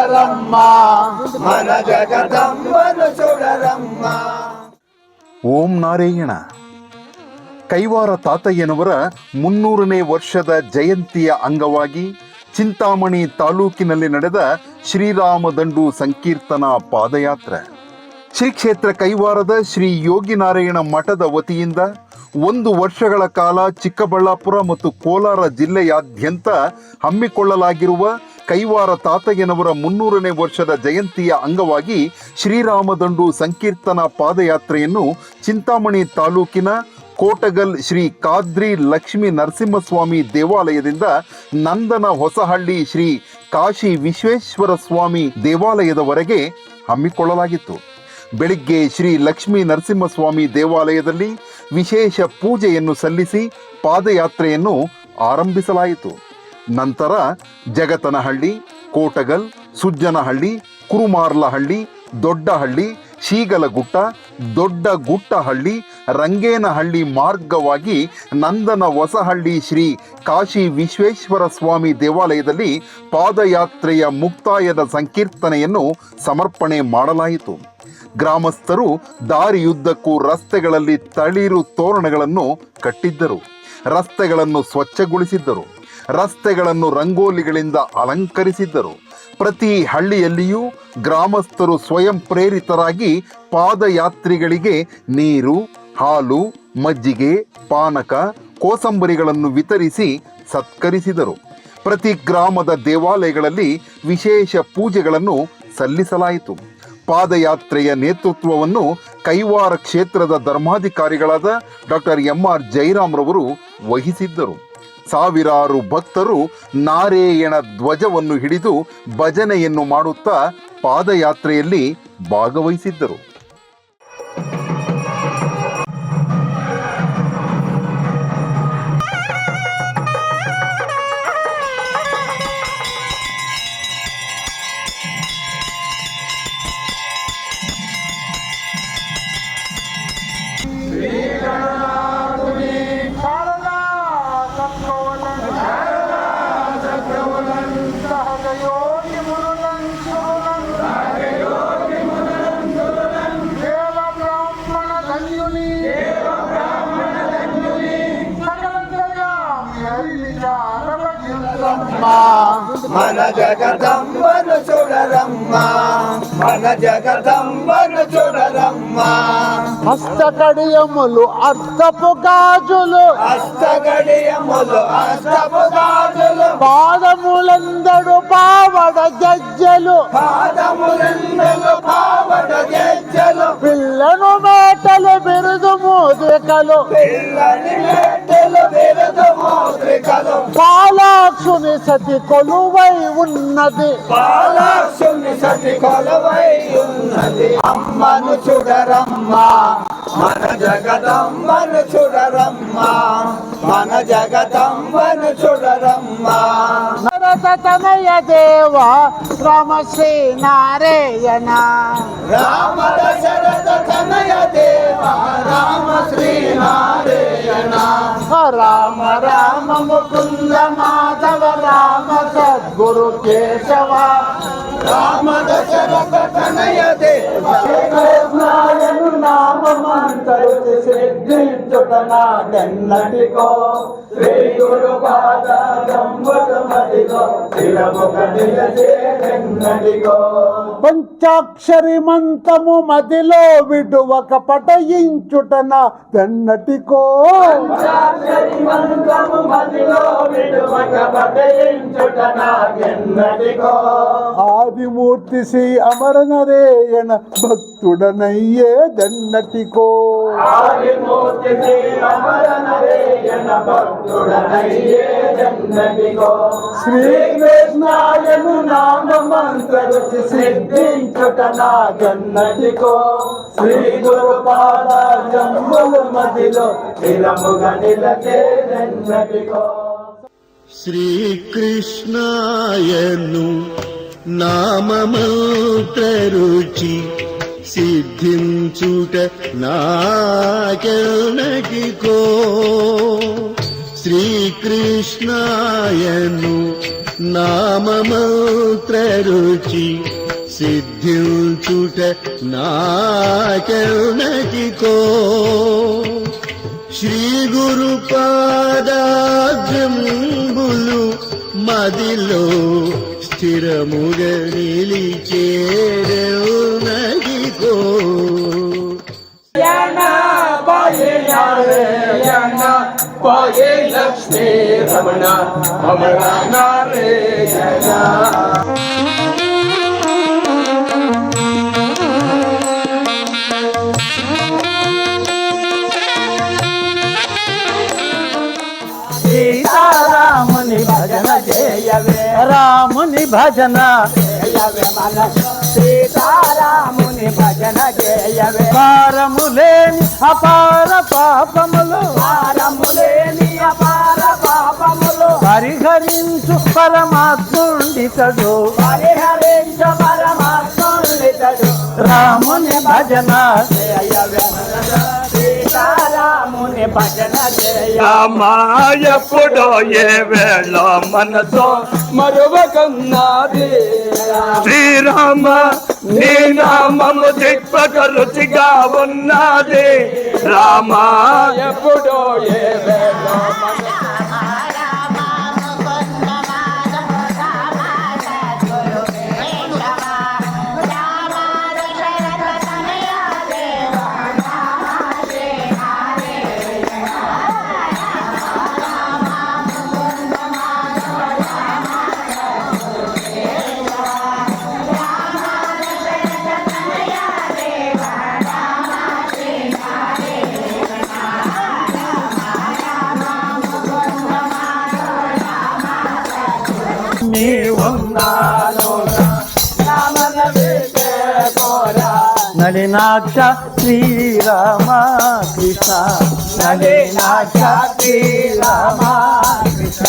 చూడరమ్మ మన జగదంబను చూడరమ్మ. ಓಂ ನಾರಾಯಣ. ಕೈವಾರ ತಾತಯ್ಯನವರ 300ನೇ ವರ್ಷದ ಜಯಂತಿಯ ಅಂಗವಾಗಿ ಚಿಂತಾಮಣಿ ತಾಲೂಕಿನಲ್ಲಿ ನಡೆದ ಶ್ರೀರಾಮದಂಡು ಸಂಕೀರ್ತನಾ ಪಾದಯಾತ್ರೆ ಶ್ರೀ ಕ್ಷೇತ್ರ ಕೈವಾರದ ಶ್ರೀ ಯೋಗಿನಾರಾಯಣ ಮಠದ ವತಿಯಿಂದ 1 ವರ್ಷಗಳ ಕಾಲ ಚಿಕ್ಕಬಳ್ಳಾಪುರ ಮತ್ತು ಕೋಲಾರ ಜಿಲ್ಲೆಯಾದ್ಯಂತ ಹಮ್ಮಿಕೊಳ್ಳಲಾಗಿರುವ ಕೈವಾರ ತಾತಯ್ಯನವರ 300ನೇ ವರ್ಷದ ಜಯಂತಿಯ ಅಂಗವಾಗಿ ಶ್ರೀರಾಮದಂಡು ಸಂಕೀರ್ತನಾ ಪಾದಯಾತ್ರೆಯನ್ನು ಚಿಂತಾಮಣಿ ತಾಲೂಕಿನ ಕೋಟಗಲ್ ಶ್ರೀ ಕಾದ್ರಿ ಲಕ್ಷ್ಮೀ ನರಸಿಂಹಸ್ವಾಮಿ ದೇವಾಲಯದಿಂದ ನಂದನ ಹೊಸಹಳ್ಳಿ ಶ್ರೀ ಕಾಶಿ ವಿಶ್ವೇಶ್ವರ ಸ್ವಾಮಿ ದೇವಾಲಯದವರೆಗೆ ಹಮ್ಮಿಕೊಳ್ಳಲಾಗಿತ್ತು. ಬೆಳಿಗ್ಗೆ ಶ್ರೀ ಲಕ್ಷ್ಮೀ ನರಸಿಂಹಸ್ವಾಮಿ ದೇವಾಲಯದಲ್ಲಿ ವಿಶೇಷ ಪೂಜೆಯನ್ನು ಸಲ್ಲಿಸಿ ಪಾದಯಾತ್ರೆಯನ್ನು ಆರಂಭಿಸಲಾಯಿತು. ನಂತರ ಜಗತನಹಳ್ಳಿ, ಕೋಟಗಲ್, ಸುಜ್ಜನಹಳ್ಳಿ, ಕುರುಮಾರ್ಲಹಳ್ಳಿ, ದೊಡ್ಡಹಳ್ಳಿ, ಶೀಗಲಗುಟ್ಟ, ದೊಡ್ಡಗುಟ್ಟಹಳ್ಳಿ, ರಂಗೇನಹಳ್ಳಿ ಮಾರ್ಗವಾಗಿ ನಂದನ ಹೊಸಹಳ್ಳಿ ಶ್ರೀ ಕಾಶಿ ವಿಶ್ವೇಶ್ವರ ಸ್ವಾಮಿ ದೇವಾಲಯದಲ್ಲಿ ಪಾದಯಾತ್ರೆಯ ಮುಕ್ತಾಯದ ಸಂಕೀರ್ತನೆಯನ್ನು ಸಮರ್ಪಣೆ ಮಾಡಲಾಯಿತು. ಗ್ರಾಮಸ್ಥರು ದಾರಿಯುದ್ದಕ್ಕೂ ರಸ್ತೆಗಳಲ್ಲಿ ತಳಿರು ತೋರಣಗಳನ್ನು ಕಟ್ಟಿದ್ದರು, ರಸ್ತೆಗಳನ್ನು ಸ್ವಚ್ಛಗೊಳಿಸಿದ್ದರು, ರಸ್ತೆಗಳನ್ನು ರಂಗೋಲಿಗಳಿಂದ ಅಲಂಕರಿಸಿದ್ದರು. ಪ್ರತಿ ಹಳ್ಳಿಯಲ್ಲಿಯೂ ಗ್ರಾಮಸ್ಥರು ಸ್ವಯಂ ಪ್ರೇರಿತರಾಗಿ ಪಾದಯಾತ್ರಿಗಳಿಗೆ ನೀರು, ಹಾಲು, ಮಜ್ಜಿಗೆ, ಪಾನಕ, ಕೋಸಂಬರಿಗಳನ್ನು ವಿತರಿಸಿ ಸತ್ಕರಿಸಿದರು. ಪ್ರತಿ ಗ್ರಾಮದ ದೇವಾಲಯಗಳಲ್ಲಿ ವಿಶೇಷ ಪೂಜೆಗಳನ್ನು ಸಲ್ಲಿಸಲಾಯಿತು. ಪಾದಯಾತ್ರೆಯ ನೇತೃತ್ವವನ್ನು ಕೈವಾರ ಕ್ಷೇತ್ರದ ಧರ್ಮಾಧಿಕಾರಿಗಳಾದ ಡಾಕ್ಟರ್ MR ಜೈರಾಮ್ರವರು ವಹಿಸಿದ್ದರು. ಸಾವಿರಾರು ಭಕ್ತರು ನಾರಾಯಣ ಧ್ವಜವನ್ನು ಹಿಡಿದು ಭಜನೆಯನ್ನು ಮಾಡುತ್ತಾ ಪಾದಯಾತ್ರೆಯಲ್ಲಿ ಭಾಗವಹಿಸಿದ್ದರು. మన జగదంబను చూడరమ్మ మన జగదంబను చూడరమ్మ. హస్తకడియములు అర్థపు గాజులు, హస్తకడియములు అర్థపు గాజులు, పాదములందడు పావడ గజ్జలు, పాదములందడు పావడ గజ్జలు, పిల్లను మేటలు బిరుదు మోద్రికలు, పిల్లని మేటలు బిరుదు మోద్రికలు, పాలాక్షుని సతి కొలువై ఉన్నది, పాలాక్షుని సతి కొలువై ఉన్నది. అమ్మను చూడరమ్మ మన జగదంబను చూడరమ్మ మన జగదంబను చూడరమ్మ. నరతనయ దేవ రామశ్రీ నారాయణ, రామ దశరథ తనయ దేవ రామ శ్రీ నారాయణ, రామ రామ ముకుంద మాధవ రామ సద్గురు కేశవ, రామ దశరథ తనయ దేవ నామంతరు సిద్ధించుటనాడెన్నటికో, శ్రీ గురు పాద గంబుమదిగో తిలముఖ నిలచేన్నటిగో. పంచాక్షరి మంత్రము మదిలో విడువక పఠయించుటన వెన్నటికో, పంచాక్షరి మంత్రము మదిలో విడువక పఠయించుటనాడెన్నటిగో. ఆదిమూర్తి శ్రీ అమరనరేయణ భక్తుడనయ్యే దన్నటికో, ఆదిమూర్తి శ్రీ అమరనరేయణ భక్తుడనయ్యే దన్నటికో. శ్రీకృష్ణాయను నామంతరు సిద్ధించుటనాగన్నటికో, శ్రీ గురు పాద జంబులు మదిలో స్థిరముగా నిలచేదన్నటికో. శ్రీకృష్ణాయను నామమంత్రరుచి సిద్ధించుట నాకెన్నటికో, శ్రీకృష్ణాయను నామమంత్ర రుచి సిద్ధించుట నాకర్ణటికో శ్రీ గురు పాదాజంబులు మదిలో స్థిరముగా నిలిచేరనగికో పాయే లక్ష్మీ రమణ అమర నారాయణ. సీతారాముని భజన చేయవే, రాముని భజన చేయవే, మన సీతారాముని భజన చేయవే. భారములేని అపార పాపములు, భారములేని అపార పాపములు పరిహరించు పరమాత్ముండితడు, పరిహరించు పరమాత్ముండితడు. రాముని భజన చేయవే, సీతారాముని భజన చేయ. ఎప్పుడో ఏ వేళ మనతో మరువకన్నాది శ్రీరామ నీ నామము దిక్పక రుచిగా ఉన్నది రామ. ఎప్పుడో ఏ వేళ నలినాక్ష శ్రీరామ కృష్ణ, నలినాక్ష శ్రీరామ కృష్ణ.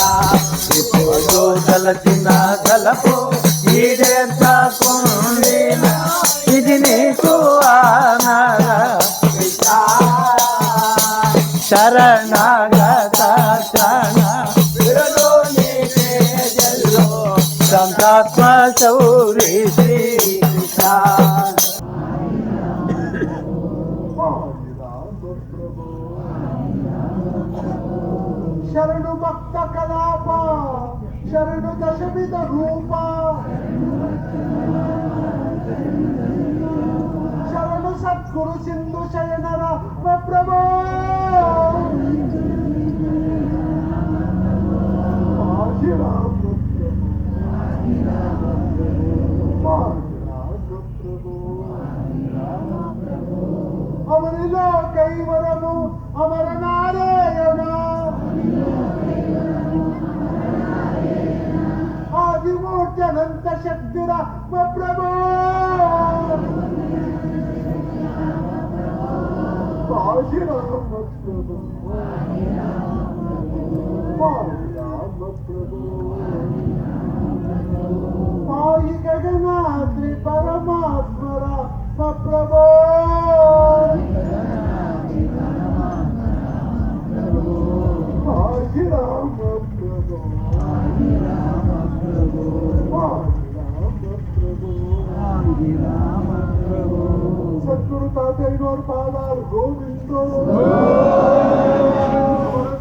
ఇప్పుడు తలచిన తలపు ఈడేకుండిన ఇది నీకు ఆనర కృష్ణ. శరణాగత శరణ సంతాత్మ శౌరి శ్రీ కృష్ణ. శరణు భక్త కలాప, శరణు దశవిధ రూప, శరణు సద్గురు సింధు శయనర ప్రభో. అవనిలో కైవరము అమర నారాయణ, ఆదిమూర్త్యనంత శక్తిర ప్రభో. పాయి గగనాద్రి పరమాత్మర ప్రభో. సద్గురు తాతయ్య పాదాలు గోవిందో,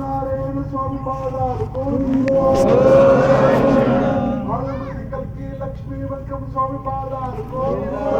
నారాయణ స్వామి పాదాలు గోవిందో, ఆలమూరి కల్కి లక్ష్మీ వెంకట స్వామి పాదాలు గోవిందో.